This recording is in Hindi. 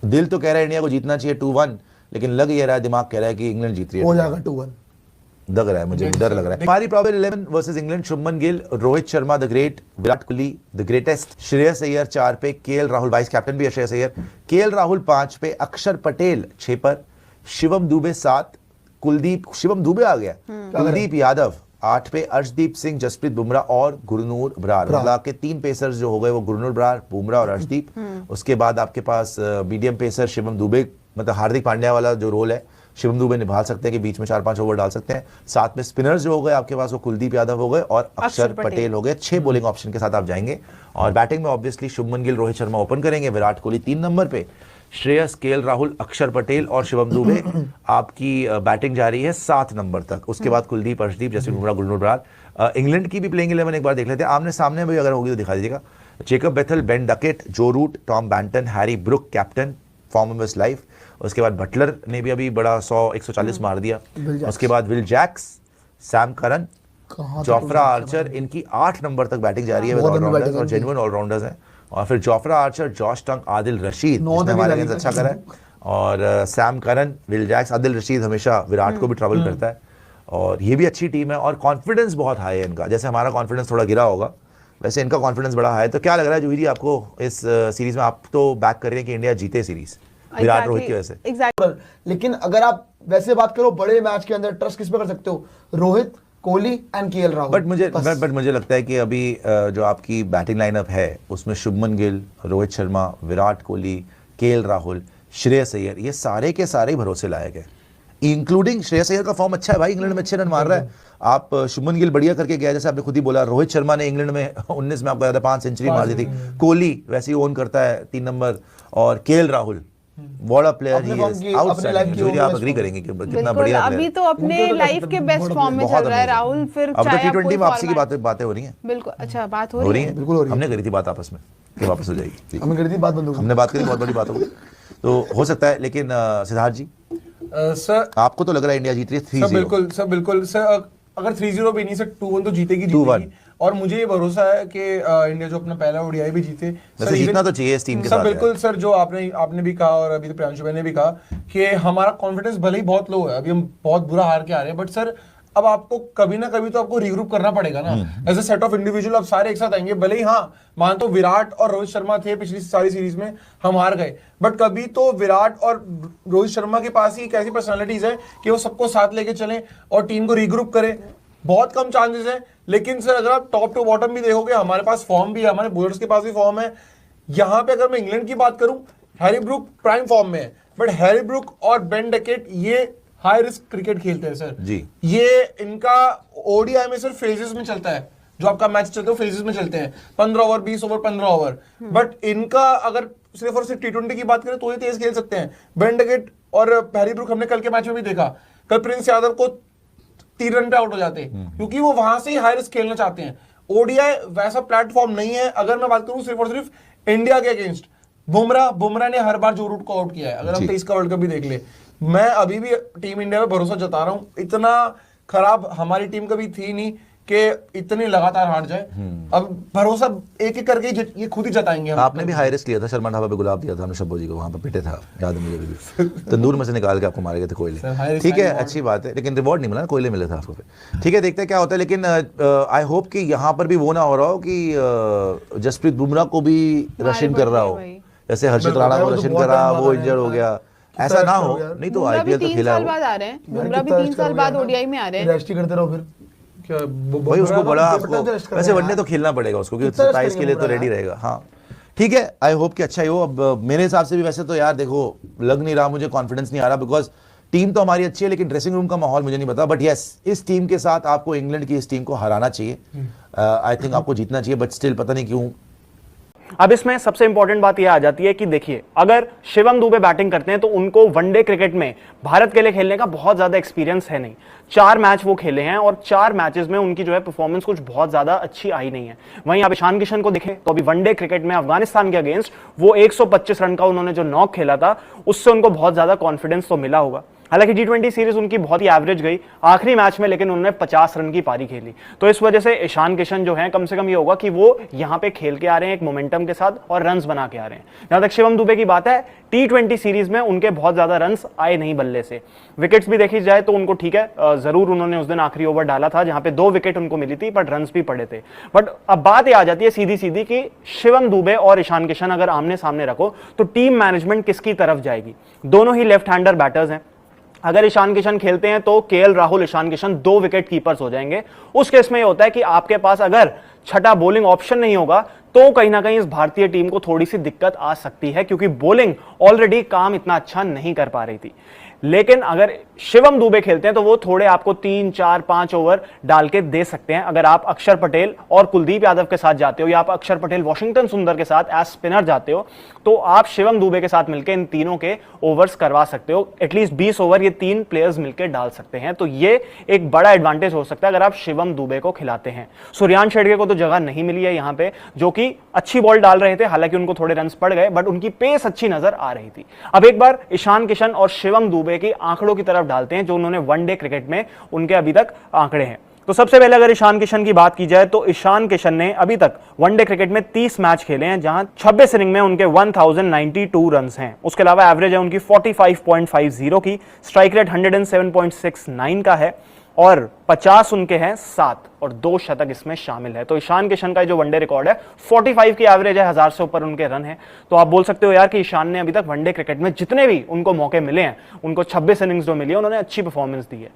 दिल तो कह रहा है इंडिया को जीतना चाहिए 2-1, लेकिन लग ये रहा है, दिमाग कह रहा है कि इंग्लैंड जीत रही है। हो जाएगा 2-1, लग रहा है मुझे, डर लग रहा है। हमारी probable 11 versus England: Shubman Gill, Rohit Sharma the great, Virat Kohli the greatest, Shreyas Iyer 4 पे, केएल राहुल वाइस कैप्टन भी है श्रेयस अय्यर, केएल राहुल 5 पे, अक्षर पटेल 6 पर, शिवम दुबे 7, कुलदीप, शिवम दुबे आ गया, कुलदीप यादव 8 पे, अर्शदीप सिंह, जसप्रीत बुमराह और गुरनूर बरार। मतलब के 3 पेसर्स जो हो गए वो गुरनूर बरार, बुमराह और अर्शदीप। उसके बाद आपके पास मीडियम पेसर शिवम दुबे, मतलब हार्दिक पांड्या वाला जो रोल है शिवम दुबे निभा सकते हैं कि बीच में 4-5 ओवर डाल सकते हैं। साथ में स्पिनर्स जो हो गए आपके पास वो कुलदीप यादव हो गए और अक्षर पटेल हो गए। 6 बॉलिंग ऑप्शन के साथ आप जाएंगे। और बैटिंग में ऑब्वियसली शुभमन गिल, रोहित शर्मा ओपन करेंगे, विराट कोहली 3 नंबर पे, श्रेयस, केएल राहुल, अक्षर पटेल और शिवम दुबे आपकी बैटिंग जारी है 7 नंबर तक। उसके बाद कुलदीप, अर्शदीप, जसप्रीत बुमराह, गुरनूर बरार। इंग्लैंड की भी प्लेइंग 11 एक बार देख लेते हैं, आमने सामने भी अगर होगी तो दिखा दीजिएगा। Jacob Bethell, Ben Duckett, Joe Root, Tom Banton, Harry Brook captain, form of his life. उसके बाद बटलर ने भी अभी बड़ा 100-140 मार दिया। उसके बाद Will Jacks, Sam Curran, Jofra Archer, इनकी 8 नंबर तक बैटिंग जारी है ऑलराउंडर्स और जेन्युइन ऑलराउंडर्स हैं। और फिर जोफ्रा आर्चर, जॉश टंग, आदिल रशीद, जिसने हमारे अगेंस्ट अच्छा करा है, और Sam Curran, Will Jacks. Adil Rashid हमेशा विराट को भी ट्रबल करता है और ये भी अच्छी टीम है और कॉन्फिडेंस बहुत हाई है इनका। जैसे हमारा कॉन्फिडेंस थोड़ा गिरा होगा वैसे इनका कॉन्फिडेंस बड़ा हाई है। तो क्या लग रहा है जूही जी आपको इस सीरीज में? आप तो बैक कर रहे हैं कि इंडिया जीते सीरीज विराट रोहित की वजह से। लेकिन अगर आप वैसे बात करो बड़े मैच के अंदर ट्रस्ट किस पे कर सकते हो? Rohit, Kohli and KL Rahul. But मुझे लगता है कि अभी जो आपकी बैटिंग लाइनअप है उसमें शुभमन गिल, रोहित शर्मा, विराट कोहली, केएल राहुल, श्रेयस अय्यर, ये सारे के सारे भरोसे लायक है। इंक्लूडिंग श्रेयस अय्यर का फॉर्म अच्छा है भाई, इंग्लैंड में अच्छे रन मार रहा है। आप शुभमन गिल बढ़िया करके गया, जैसे आपने खुद ही बोला। रोहित शर्मा ने इंग्लैंड में 19 में आपको 5 सेंचुरी मार दी थी। कोहली वैसे ही ओन करता है 3 नंबर। और केएल राहुल बड़ा प्लेयर ही है, आउटस्टैंडिंग। आप एग्री करेंगे कि कितना बढ़िया अभी तो अपने लाइफ के बेस्ट फॉर्म में चल रहा है राहुल। फिर अब तो T20 में आपसी की बातें हो रही हैं। बिल्कुल, अच्छा बात हो रही है, बिल्कुल हो रही है। हमने करी थी बात आपस में कि वापस हो जाएगी, हमने करी थी बात, बंद हो गई। हमने बात करी, बहुत बड़ी बात हो गई तो हो सकता है। लेकिन सिद्धार्थ जी सर आपको तो लग रहा है इंडिया जीत रही है 3-0? सर बिल्कुल सर, अगर 3-0 भी नहीं सर 2-1 तो जीतेगी। और मुझे ये भरोसा है कि इंडिया जो अपना पहला ओडीआई भी जीते। वैसे जीतना तो चाहिए इस टीम के साथ। सर बिल्कुल सर, जो आपने भी कहा और अभी तो प्रियांशु भाई ने भी कहा कि हमारा कॉन्फिडेंस भले ही बहुत लो है, अभी हम बहुत बुरा हार के आ रहे हैं, बट सर अब आपको कभी ना कभी तो आपको रीग्रुप करना पड़ेगा ना। As a set of individual आप सारे एक साथ आएंगे। भले ही हाँ मान तो विराट और रोहित शर्मा थे पिछली सारी सीरीज में, हम हार गए, बट कभी तो विराट और रोहित शर्मा के पास ही एक ऐसी पर्सनैलिटीज है कि वो सबको साथ लेके चलें और टीम को रीग्रुप करें। बहुत कम चांसेस है, लेकिन सर अगर आप टॉप टू बॉटम भी देखोगे, हमारे पास फॉर्म भी है, हमारे बॉलर्स के पास भी फॉर्म है। यहाँ पे अगर मैं इंग्लैंड की बात करूं, हैरी ब्रुक प्राइम फॉर्म में है, बट हैरी ब्रुक और बेन डकेट ये हाई रिस्क क्रिकेट खेलते हैं सर जी। ये इनका ओडीआई में सर फेजेस में चलता है, जो आपका मैच चलते हो फेजेस में चलते हैं, 15 ओवर, 20 ओवर, 15 ओवर। बट इनका अगर सिर्फ और सिर्फ T20 की बात करें तो ये तेज खेल सकते हैं। बेन डकेट और हैरी ब्रुक हमने कल के मैच में भी देखा, कल प्रिंस यादव को 3 रन पे आउट हो जाते हैं क्योंकि वो वहां से ही हाई रिस्क खेलना चाहते हैं। ओडीआई वैसा प्लेटफॉर्म नहीं है। अगर मैं बात करूं सिर्फ और सिर्फ इंडिया के अगेंस्ट, बुमराह ने हर बार जो रूट को आउट किया है, अगर हम 23 का वर्ल्ड कप भी देख ले, मैं अभी भी टीम इंडिया पे भरोसा जता रहा हूं। इतना खराब हमारी टीम कभी थी नहीं कि इतनी लगातार हार जाए। अब भरोसा एक एक करके ये खुद ही जताएंगे हम। आपने भी हाई रिस्क लिया था, शर्मा ढाबा पे गुलाब दिया था हमने शब्बो जी को, वहां पर पिटे था, याद है मुझे भी। तंदूर में से निकाल के आपको मारे गए थे कोयले। ठीक है, अच्छी बात है, लेकिन रिवॉर्ड नहीं मिला, कोयले मिले था आपको। ठीक है, देखते हैं क्या होता है। लेकिन आई होप कि यहाँ पर भी वो ना हो रहा हो कि जसप्रीत बुमराह को भी रशियन कर रहा हो, जैसे हर्षित राणा को रशियन कर रहा, वो इंजर हो गया, ऐसा ना हो। नहीं तो आईपीएल तो खेला बाद आ रहे हैं, बुमराह भी 3 साल बाद ओडीआई में आ रहे हैं। रेस्ट ही करते रहो फिर क्या भाई उसको बड़ा आपको वैसे वनडे तो खेलना पड़ेगा उसको, क्योंकि 27 के लिए तो रेडी रहेगा। हाँ ठीक है, आई होप कि अच्छा ही हो। अब मेरे हिसाब से भी वैसे तो यार देखो लग नहीं रहा, मुझे कॉन्फिडेंस नहीं आ रहा, बिकॉज टीम तो हमारी अच्छी है लेकिन ड्रेसिंग रूम का माहौल मुझे नहीं पता। बट यस, इस टीम के साथ आपको इंग्लैंड की इस टीम को हराना चाहिए। आई थिंक आपको जीतना चाहिए, बट स्टिल पता नहीं क्यों। अब इसमें सबसे इंपॉर्टेंट बात यह आ जाती है कि देखिए, अगर शिवम दुबे बैटिंग करते हैं तो उनको वनडे क्रिकेट में भारत के लिए खेलने का बहुत ज्यादा एक्सपीरियंस है नहीं। 4 मैच वो खेले हैं और 4 मैचेस में उनकी जो है परफॉर्मेंस कुछ बहुत ज्यादा अच्छी आई नहीं है। वहीं आप ईशान किशन को देखें तो अभी वनडे क्रिकेट में अफगानिस्तान के अगेंस्ट वो 125 रन का उन्होंने जो नॉक खेला था, उससे उनको बहुत ज्यादा कॉन्फिडेंस तो मिला होगा। हालांकि T20 सीरीज उनकी बहुत ही एवरेज गई आखिरी मैच में, लेकिन उन्होंने 50 रन की पारी खेली। तो इस वजह से ईशान किशन जो है, कम से कम ये होगा कि वो यहां पे खेल के आ रहे हैं एक मोमेंटम के साथ और रन्स बना के आ रहे हैं। जहां तक शिवम दुबे की बात है, T20 सीरीज में उनके बहुत ज्यादा रन्स आए नहीं बल्ले से। विकेट्स भी देखी जाए तो उनको ठीक है, जरूर उन्होंने उस दिन आखिरी ओवर डाला था जहां पे 2 विकेट उनको मिली थी, बट रन्स भी पड़े थे। बट अब बात ये आ जाती है सीधी सीधी कि शिवम दुबे और ईशान किशन अगर आमने सामने रखो तो टीम मैनेजमेंट किसकी तरफ जाएगी? दोनों ही लेफ्ट हैंडर बैटर्स हैं। अगर ईशान किशन खेलते हैं तो KL Rahul, Ishan Kishan 2 wicket keepers हो जाएंगे। उस केस में ये होता है कि आपके पास अगर छठा बॉलिंग ऑप्शन नहीं होगा तो कहीं ना कहीं इस भारतीय टीम को थोड़ी सी दिक्कत आ सकती है, क्योंकि बॉलिंग ऑलरेडी काम इतना अच्छा नहीं कर पा रही थी। लेकिन अगर शिवम दुबे खेलते हैं तो वो थोड़े आपको 3, 4, 5 ओवर डाल के दे सकते हैं। अगर आप अक्षर पटेल और कुलदीप यादव के साथ जाते हो, या आप अक्षर पटेल, वॉशिंगटन सुंदर के साथ एज स्पिनर जाते हो, तो आप शिवम दुबे के साथ मिलकर इन तीनों के ओवर्स करवा सकते हो। एटलीस्ट 20 ओवर ये 3 प्लेयर्स मिलकर डाल सकते हैं। तो ये एक बड़ा एडवांटेज हो सकता है अगर आप शिवम दुबे को खिलाते हैं। सूर्यान शेड़गे को तो जगह नहीं मिली है यहां पे, जो कि अच्छी बॉल डाल रहे थे, हालांकि उनको थोड़े रन्स पड़ गए, बट उनकी पेस अच्छी नजर आ रही थी। अब एक बार ईशान किशन और शिवम दुबे की आंकड़ों की तरफ डालते हैं, जो उन्होंने वनडे क्रिकेट में उनके अभी तक आंकड़े हैं। तो सबसे पहले अगर ईशान किशन की बात की जाए तो ईशान किशन ने अभी तक वनडे क्रिकेट में 30 मैच खेले हैं, जहां 26 इनिंग में उनके 1092 रन्स हैं। उसके अलावा एवरेज है उनकी 45.50 की, स्ट्राइक रेट 107.69 का है, और 50 उनके हैं 7 और 2 शतक इसमें शामिल है। तो ईशान किशन का जो वनडे रिकॉर्ड है 45 की एवरेज है, 1000 से ऊपर उनके रन है। तो आप बोल सकते हो यार कि ईशान ने अभी तक वनडे क्रिकेट में जितने भी उनको मौके मिले हैं, उनको 26 इनिंग्स जो मिली है, उन्होंने अच्छी परफॉर्मेंस दी है।